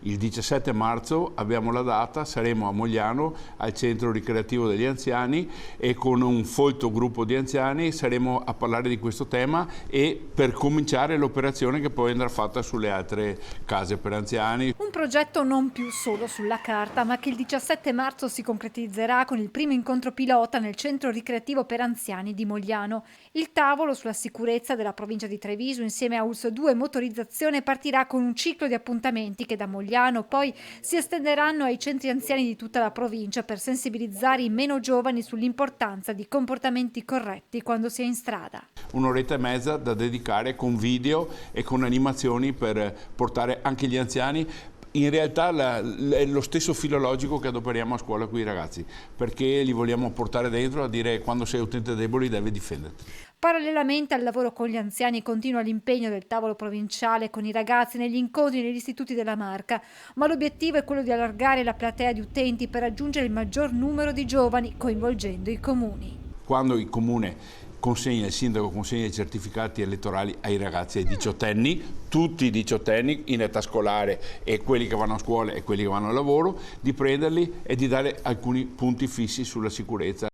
Il 17 marzo abbiamo la data, saremo a Mogliano al centro ricreativo degli anziani e con un folto gruppo di anziani saremo a parlare di questo tema e per cominciare l'operazione che poi andrà fatta sulle altre case per anziani. Un progetto non più solo sulla carta, ma che il 17 marzo si concretizzerà con il primo incontro pilota nel centro ricreativo per anziani di Mogliano. Il tavolo sulla sicurezza della provincia di Treviso insieme a ULSS 2 Motorizzazione partirà con un ciclo di appuntamenti che da Mogliano poi si estenderanno ai centri anziani di tutta la provincia per sensibilizzare i meno giovani sull'importanza di comportamenti corretti quando si è in strada. Un'oretta e mezza da dedicare con video e con animazioni per portare anche gli anziani. In realtà è lo stesso filologico che adoperiamo a scuola qui ragazzi, perché li vogliamo portare dentro a dire quando sei utente debole devi difenderti. Parallelamente al lavoro con gli anziani continua l'impegno del tavolo provinciale con i ragazzi negli incontri negli istituti della Marca, ma l'obiettivo è quello di allargare la platea di utenti per raggiungere il maggior numero di giovani coinvolgendo i comuni. Quando il comune il sindaco consegna i certificati elettorali ai ragazzi, ai diciottenni, tutti i diciottenni in età scolare e quelli che vanno a scuola e quelli che vanno al lavoro, di prenderli e di dare alcuni punti fissi sulla sicurezza.